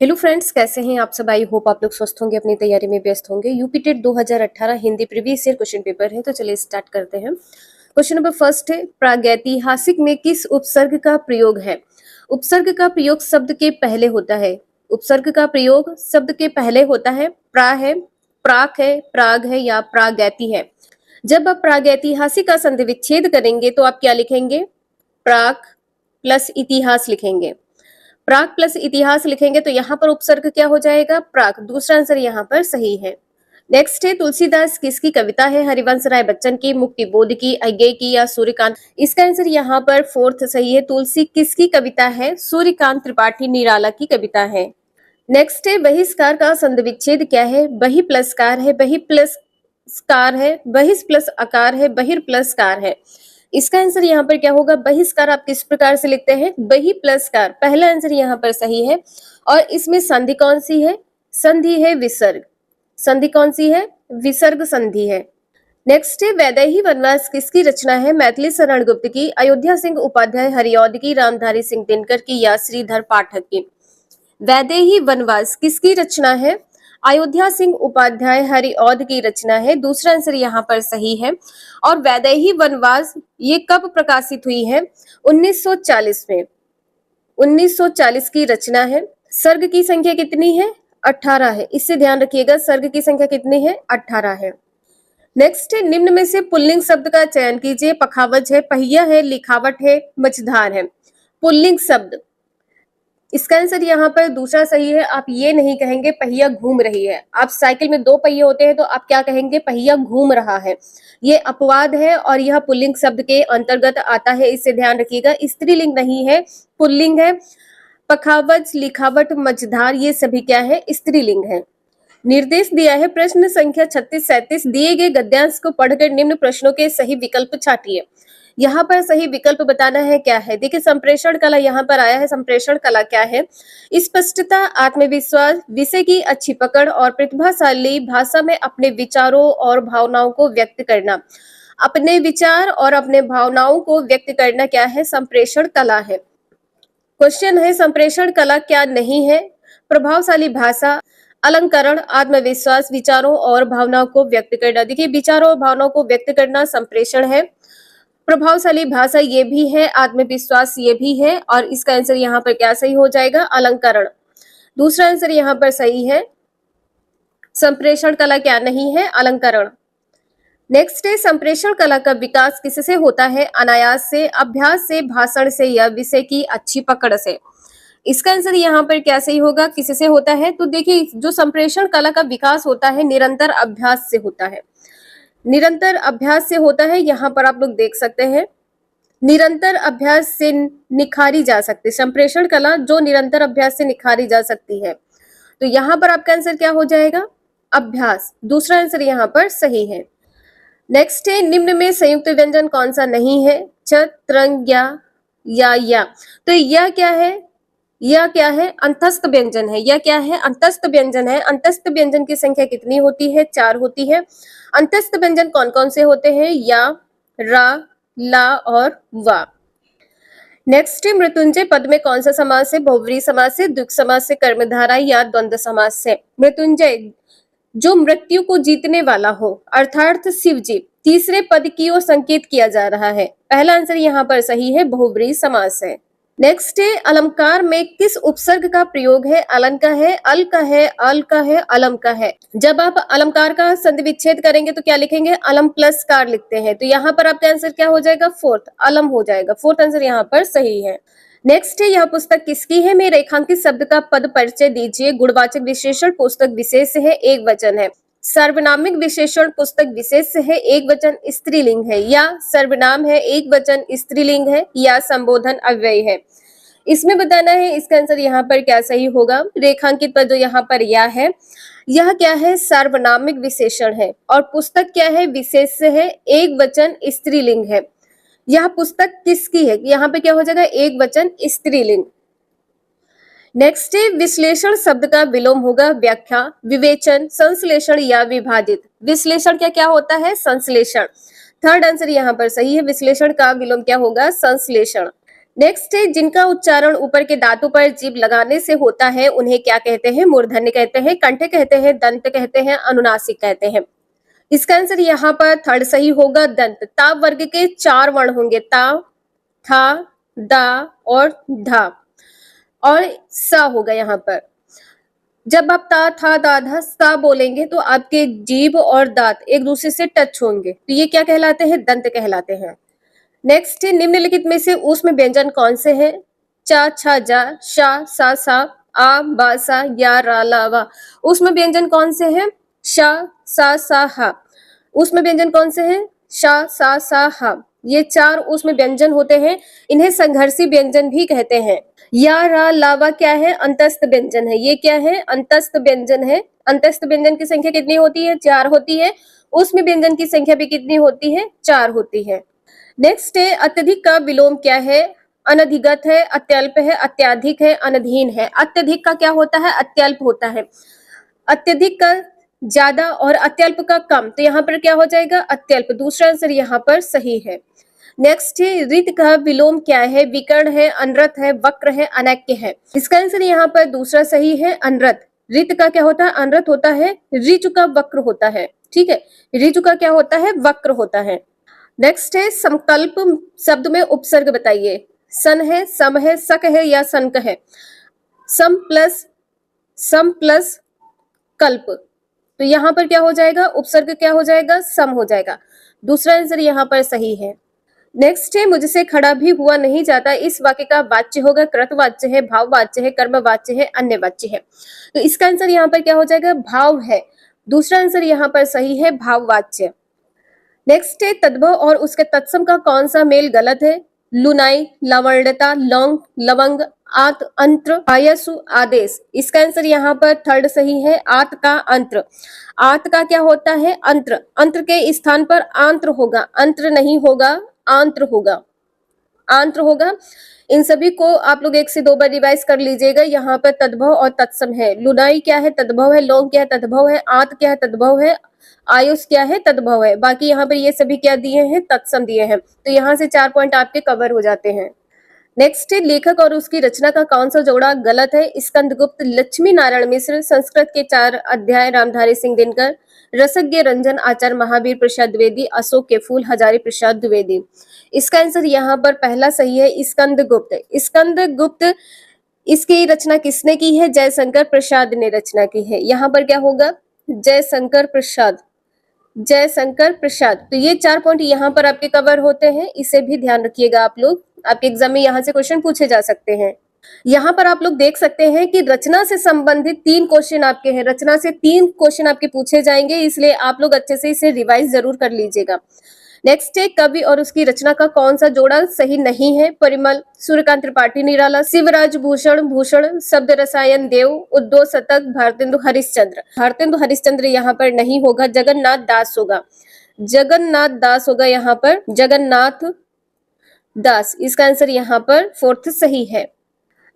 Hello friends, कैसे हैं आप सब। आई होप आप लोग स्वस्थ होंगे, अपनी तैयारी में व्यस्त होंगे। UP TET 2018 Hindi previous year question paper है, तो चलिए स्टार्ट करते हैं। क्वेश्चन नंबर फर्स्ट है, प्रागैतिहासिक में किस उपसर्ग का प्रयोग है। उपसर्ग का प्रयोग शब्द के पहले होता है। उपसर्ग का प्रयोग शब्द के पहले होता है। प्रा है, प्राक है, प्राग है या प्रागैति है। जब आप प्रागैतिहासिक का संधि विच्छेद करेंगे तो आप क्या लिखेंगे, प्राक प्लस इतिहास लिखेंगे। प्राक प्लस इतिहास लिखेंगे तो यहाँ पर उपसर्ग क्या हो जाएगा, प्राक। दूसरा आंसर यहाँ पर सही है। नेक्स्ट है, तुलसीदास किसकी कविता है। हरिवंश राय बच्चन की, मुक्ति बोध की, अज्ञे की या सूर्यकांत। इसका आंसर यहाँ पर फोर्थ सही है। तुलसी किसकी कविता है, सूर्यकांत त्रिपाठी निराला की कविता है। नेक्स्ट है, बहिष्कार का संधि विच्छेद क्या है। बहि प्लस कार है, बहि प्लस कार है, बहिष प्लस अकार है, बहिर प्लस कार है। इसका आंसर यहाँ पर क्या होगा, बहिष्कार आप किस प्रकार से लिखते हैं, बहि प्लस कार। पहला आंसर यहाँ पर सही है। और इसमें संधि कौन सी है, संधि है विसर्ग। संधि कौन सी है, विसर्ग संधि है। नेक्स्ट है, वैदेही वनवास किसकी रचना है। मैथिली शरण गुप्त की, अयोध्या सिंह उपाध्याय हरिऔध की, रामधारी सिंह दिनकर की या श्रीधर पाठक की। वैदेही वनवास किसकी रचना है, अयोध्या सिंह उपाध्याय हरिऔध की रचना है। दूसरा आंसर यहाँ पर सही है। और वैदेही वनवास ये कब प्रकाशित हुई है, 1940 में। 1940 की रचना है। सर्ग की संख्या कितनी है, 18 है। इससे ध्यान रखिएगा, सर्ग की संख्या कितनी है, 18 है। नेक्स्ट है, निम्न में से पुल्लिंग शब्द का चयन कीजिए। पखावज है, पहिया है, लिखावट है, मझधार है। पुल्लिंग शब्द, इसका आंसर यहाँ पर दूसरा सही है। आप ये नहीं कहेंगे पहिया घूम रही है। आप साइकिल में 2 पहिए होते हैं तो आप क्या कहेंगे, पहिया घूम रहा है। ये अपवाद है और यह पुल्लिंग शब्द के अंतर्गत आता है, इससे ध्यान रखिएगा। स्त्रीलिंग नहीं है, पुल्लिंग है। पखावज, लिखावट, मझधार ये सभी क्या है, स्त्रीलिंग है। निर्देश दिया है, प्रश्न संख्या 36-37 दिए गए गद्यांश को पढ़कर निम्न प्रश्नों के सही विकल्प छाटिए। यहाँ पर सही विकल्प बताना है क्या है। देखिए, संप्रेषण कला यहाँ पर आया है। संप्रेषण कला क्या है, स्पष्टता, आत्मविश्वास, विषय की अच्छी पकड़ और प्रतिभाशाली भाषा में अपने विचारों और भावनाओं को व्यक्त करना। अपने विचार और अपने भावनाओं को व्यक्त करना क्या है, संप्रेषण कला है। क्वेश्चन है, संप्रेषण कला क्या नहीं है। प्रभावशाली भाषा, अलंकरण, आत्मविश्वास, विचारों और भावनाओं को व्यक्त करना। देखिए, विचारों और भावनाओं को व्यक्त करना संप्रेषण है। प्रभावशाली भाषा ये भी है, आत्मविश्वास ये भी है। और इसका आंसर यहाँ पर क्या सही हो जाएगा, अलंकरण। दूसरा आंसर यहाँ पर सही है। संप्रेषण कला क्या नहीं है, अलंकरण। नेक्स्ट है, संप्रेषण कला का विकास किससे होता है। अनायास से, अभ्यास से, भाषण से या विषय की अच्छी पकड़ से। इसका आंसर यहाँ पर क्या सही होगा, किससे होता है। तो देखिए, जो संप्रेषण कला का विकास होता है निरंतर अभ्यास से होता है। निरंतर अभ्यास से होता है। यहाँ पर आप लोग देख सकते हैं, निरंतर अभ्यास से निखारी जा सकती है संप्रेषण कला, जो निरंतर अभ्यास से निखारी जा सकती है। तो यहाँ पर आपका आंसर क्या हो जाएगा, अभ्यास। दूसरा आंसर यहाँ पर सही है। नेक्स्ट है, निम्न में संयुक्त व्यंजन कौन सा नहीं है। च, त्रंग, या। तो यह क्या है, यह क्या है, अंतस्थ व्यंजन है। यह क्या है, अंतस्थ व्यंजन है। अंतस्थ व्यंजन की संख्या कितनी होती है, 4 होती है। अंतस्थ व्यंजन कौन कौन से होते हैं, या, रा, ला और वा। नेक्स्ट है, मृत्युंजय पद में कौन सा समास है। बहुव्रीहि समास से, द्विग समास से, कर्मधारय या द्वंद्व समास से। मृत्युंजय जो मृत्यु को जीतने वाला हो, अर्थात शिव जी। तीसरे पद की ओर संकेत किया जा रहा है। पहला आंसर यहाँ पर सही है, बहुव्रीहि समास है। नेक्स्ट है, अलंकार में किस उपसर्ग का प्रयोग है। अलन का है, अल का है, अल का है, अलम का है। जब आप अलंकार का संधि विच्छेद करेंगे तो क्या लिखेंगे, अलम प्लस कार लिखते हैं। तो यहाँ पर आपका आंसर क्या हो जाएगा, फोर्थ, अलम हो जाएगा। फोर्थ आंसर यहाँ पर सही है। नेक्स्ट है, यह पुस्तक किसकी है। में रेखांकित शब्द का पद परिचय दीजिए। गुणवाचक विशेषण पुस्तक विशेष है, एक वचन है। सर्वनामिक विशेषण पुस्तक विशेष है, एक वचन स्त्रीलिंग है। या सर्वनाम है, एक वचन स्त्रीलिंग है। या संबोधन अव्यय है। इसमें बताना है, इसका आंसर यहाँ पर क्या सही होगा। रेखांकित पद जो यहाँ पर या है, यह क्या है, सर्वनामिक विशेषण है। और पुस्तक क्या है, विशेष है, एक वचन स्त्रीलिंग है। यह पुस्तक किसकी है, यहाँ पे क्या हो जाएगा, एक वचन स्त्रीलिंग। नेक्स्ट है, विश्लेषण शब्द का विलोम होगा। व्याख्या, विवेचन, संश्लेषण या विभाजित। विश्लेषण क्या क्या होता है, संश्लेषण। थर्ड आंसर यहाँ पर सही है। विश्लेषण का विलोम क्या होगा, संश्लेषण। नेक्स्ट है, जिनका उच्चारण ऊपर के दांतों पर जीभ लगाने से होता है उन्हें क्या कहते हैं? मूर्धन्य कहते हैं, कंठ कहते हैं, दंत कहते हैं, अनुनासिक कहते हैं। इसका आंसर यहाँ पर थर्ड सही होगा, दंत। ता वर्ग के 4 वर्ण होंगे, ता, था, दा और धा, और सा होगा यहाँ पर। जब आप ता, था, दा, धा, सा बोलेंगे तो आपके जीभ और दांत एक दूसरे से टच होंगे, तो ये क्या कहलाते हैं? दंत कहलाते हैं। नेक्स्ट है, निम्नलिखित में से ऊष्म व्यंजन कौन से हैं? चा, छा, जा, शा, सा, सा, आ, बा, सा, या, रा, ला, वा। ऊष्म व्यंजन कौन से हैं? शा, सा, सा, हा। ऊष्म व्यंजन कौन से हैं? शा, सा, सा, हा। ये 4 ऊष्म व्यंजन होते हैं, इन्हें संघर्षी व्यंजन भी कहते हैं। या, रा, ला, वा क्या है? अंतस्थ व्यंजन है। ये क्या है? अंतस्थ व्यंजन है। अंतस्थ व्यंजन की संख्या कितनी होती है? 4 होती है। ऊष्म व्यंजन की संख्या भी कितनी होती है? 4 होती है। नेक्स्ट है, अत्यधिक का विलोम क्या है? अनधिगत है, अत्यल्प है, अत्याधिक है, अनधीन है। अत्यधिक का क्या होता है? अत्यल्प होता है। अत्यधिक का ज्यादा और अत्यल्प का कम, तो यहाँ पर क्या हो जाएगा? अत्यल्प। दूसरा आंसर यहाँ पर सही है। नेक्स्ट है, रित का विलोम क्या है? विकर्ण है, अनरत है, वक्र है, अनैक्य है। इसका आंसर यहाँ पर दूसरा सही है, अनरत। रित का क्या होता है? अनरत होता है। ऋचु का वक्र होता है। ठीक है, ऋचु का क्या होता है? वक्र होता है। नेक्स्ट है, संकल्प शब्द में उपसर्ग बताइए। सन है, सम है, सक है या संक है? सम प्लस कल्प, तो यहाँ पर क्या हो जाएगा? उपसर्ग क्या हो जाएगा? सम हो जाएगा। दूसरा आंसर यहाँ पर सही है। नेक्स्ट है, मुझसे खड़ा भी हुआ नहीं जाता। इस वाक्य का वाच्य होगा, कृतवाच्य है, भाववाच्य है, कर्मवाच्य है, अन्यवाच्य है। तो इसका आंसर यहाँ पर क्या हो जाएगा? भाव है। दूसरा आंसर यहाँ पर सही है, भाववाच्य। नेक्स्ट है, तद्भव और उसके तत्सम का कौन सा मेल गलत है? लुनाई, लवणता, लौंग, लवंग, आत, अंत्र, आयसु, आदेश। इसका आंसर यहाँ पर थर्ड सही है, आत का अंत्र। आत का क्या होता है? अंत्र। अंत्र के स्थान पर आंत्र होगा, अंत्र नहीं होगा, आंत्र होगा, आंत्र होगा। इन सभी को आप लोग 1 से 2 बार रिवाइज कर लीजिएगा। यहाँ पर तद्भव और तत्सम है। लुनाई क्या है? तद्भव है। लौंग क्या है? तद्भव है। आत क्या है? तद्भव है। आयुष क्या है? तद्भव है। बाकी यहाँ पर ये सभी क्या दिए हैं? तत्सम दिए हैं। तो यहाँ से 4 पॉइंट आपके कवर हो जाते हैं। नेक्स्ट है, लेखक और उसकी रचना का कौन सा जोड़ा गलत है? स्कंदगुप्त, लक्ष्मी नारायण मिश्र, संस्कृत के 4 अध्याय रामधारी सिंह दिनकर, रसज्ञ रंजन आचार्य महावीर प्रसाद द्विवेदी, अशोक के फूल हजारी प्रसाद द्विवेदी। इसका आंसर यहाँ पर पहला सही है, स्कंदगुप्त। स्कंदगुप्त, इसकी रचना किसने की है? जयशंकर प्रसाद ने रचना की है। यहाँ पर क्या होगा? जयशंकर प्रसाद, जयशंकर प्रसाद। तो ये 4 पॉइंट यहाँ पर आपके कवर होते हैं, इसे भी ध्यान रखिएगा आप लोग। आपके एग्जाम में यहाँ से क्वेश्चन पूछे जा सकते हैं। यहाँ पर आप लोग देख सकते हैं कि रचना से संबंधित 3 क्वेश्चन आपके हैं। रचना से 3 क्वेश्चन आपके पूछे जाएंगे, इसलिए आप लोग अच्छे से इसे रिवाइज जरूर कर लीजिएगा। नेक्स्ट है, कवि और उसकी रचना का कौन सा जोड़ा सही नहीं है? परिमल, सूर्यकांत त्रिपाठी निराला, शिवराज भूषण भूषण, शब्द रसायन देव, उद्दो शतक, भारतेंदु हरिश्चंद्र। भारतेंदु हरिश्चंद्र यहाँ पर नहीं होगा, जगन्नाथ दास होगा। जगन्नाथ दास होगा यहाँ पर, जगन्नाथ दास। इसका आंसर यहाँ पर फोर्थ सही है।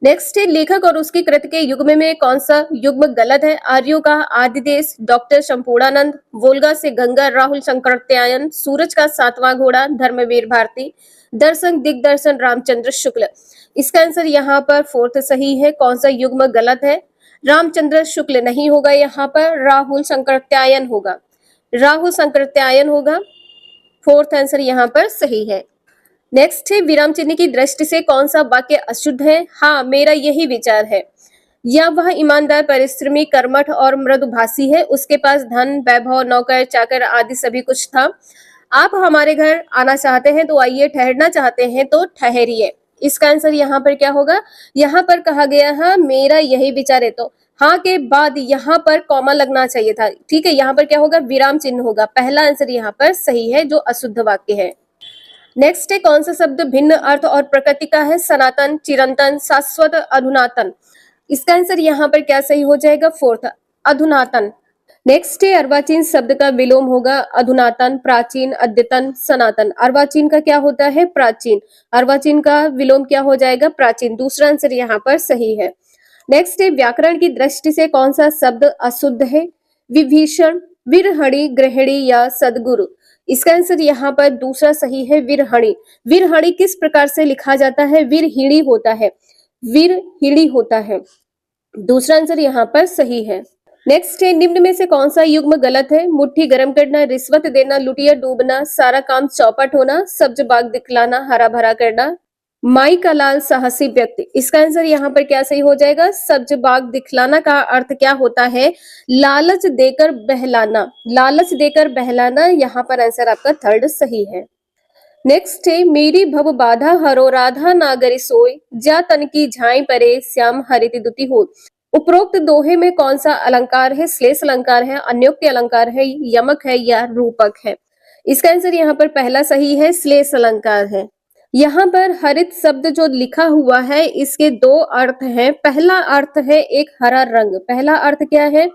नेक्स्ट है, लेखक और उसकी कृत के युग्म में कौन सा युग्म गलत है? आर्यों का आदिदेश, डॉक्टर संपूर्णानंद, वोल्गा से गंगा, राहुल शंकरत्यायन, सूरज का 7वां घोड़ा, धर्मवीर भारती, दर्शन दिग्दर्शन रामचंद्र शुक्ल। इसका आंसर यहाँ पर फोर्थ सही है। कौन सा युग्म गलत है? रामचंद्र शुक्ल नहीं होगा, यहाँ पर राहुल शंकरत्यायन होगा, राहुल शंकरत्यायन होगा। फोर्थ आंसर यहाँ पर सही है। नेक्स्ट है, विराम चिन्ह की दृष्टि से कौन सा वाक्य अशुद्ध है? हाँ, मेरा यही विचार है। या वह ईमानदार, परिश्रमी, कर्मठ और मृदुभाषी है। उसके पास धन, वैभव, नौकर चाकर आदि सभी कुछ था। आप हमारे घर आना चाहते हैं तो आइए, ठहरना चाहते हैं तो ठहरिए। इसका आंसर यहाँ पर क्या होगा? यहाँ पर कहा गया है मेरा यही विचार है, तो हाँ के बाद यहाँ पर कॉमा लगना चाहिए था। ठीक है, यहाँ पर क्या होगा? विराम चिन्ह होगा। पहला आंसर यहाँ पर सही है, जो अशुद्ध वाक्य है। नेक्स्ट है, कौन सा शब्द भिन्न अर्थ और प्रकृति का है? सनातन, चिरंतन, शाश्वत, अधुनातन। इसका आंसर यहाँ पर क्या सही हो जाएगा? फोर्थ, अधुनातन। नेक्स्ट है, अर्वाचीन शब्द का विलोम होगा अधुनातन, प्राचीन, अद्यतन, सनातन। अर्वाचीन का क्या होता है? प्राचीन। अर्वाचीन का विलोम क्या हो जाएगा? प्राचीन। दूसरा आंसर यहाँ पर सही है। नेक्स्ट है, व्याकरण की दृष्टि से कौन सा शब्द अशुद्ध है? विभीषण, विरहणी, गृहिणी या सदगुरु। इसका आंसर यहाँ पर दूसरा सही है, विरहणी। विरहणी किस प्रकार से लिखा जाता है? विरहिणी होता है, विरहिणी होता है। दूसरा आंसर यहाँ पर सही है। नेक्स्ट है, निम्न में से कौन सा युग्म गलत है? मुट्ठी गर्म करना, रिश्वत देना, लुटिया डूबना, सारा काम चौपट होना, सब्ज बाग दिखलाना, हरा भरा करना, माई का लाल साहसी व्यक्ति। इसका आंसर यहाँ पर क्या सही हो जाएगा? सब्ज बाग दिखलाना का अर्थ क्या होता है? लालच देकर बहलाना, लालच देकर बहलाना। यहाँ पर आंसर आपका थर्ड सही है। नेक्स्ट है, मेरी भव बाधा हरो राधा नागरी सोय, जा तन की झाई परे श्याम हरिति दुति हो। उपरोक्त दोहे में कौन सा अलंकार है? श्लेष अलंकार है, अन्योक्ति अलंकार है, यमक है या रूपक है? इसका आंसर यहाँ पर पहला सही है, श्लेष अलंकार है। यहाँ पर हरित शब्द जो लिखा हुआ है इसके दो अर्थ हैं। पहला अर्थ है एक हरा रंग, पहला अर्थ क्या है?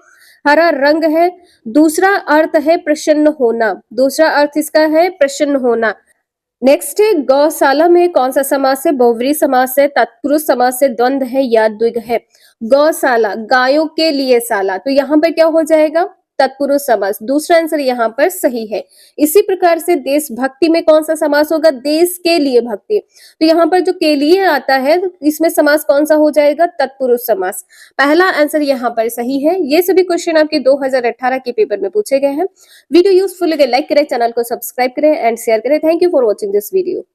हरा रंग है। दूसरा अर्थ है प्रसन्न होना, दूसरा अर्थ इसका है प्रसन्न होना। नेक्स्ट है, गौशाला में कौन सा समास है? बहुव्रीहि समास है, तत्पुरुष समास है, द्वंद्व है या द्विग है? गौशाला, गायों के लिए शाला, तो यहाँ पर क्या हो जाएगा? तत्पुरुष समास। दूसरा आंसर यहाँ पर सही है। इसी प्रकार से देशभक्ति में कौन सा समास होगा? देश के लिए भक्ति, तो यहाँ पर जो के लिए आता है इसमें समास कौन सा हो जाएगा? तत्पुरुष समास। पहला आंसर यहाँ पर सही है। ये सभी क्वेश्चन आपके 2018 के पेपर में पूछे गए हैं। वीडियो यूजफुल लगे लाइक करें, चैनल को सब्सक्राइब करें एंड शेयर करें। Thank you for watching this video.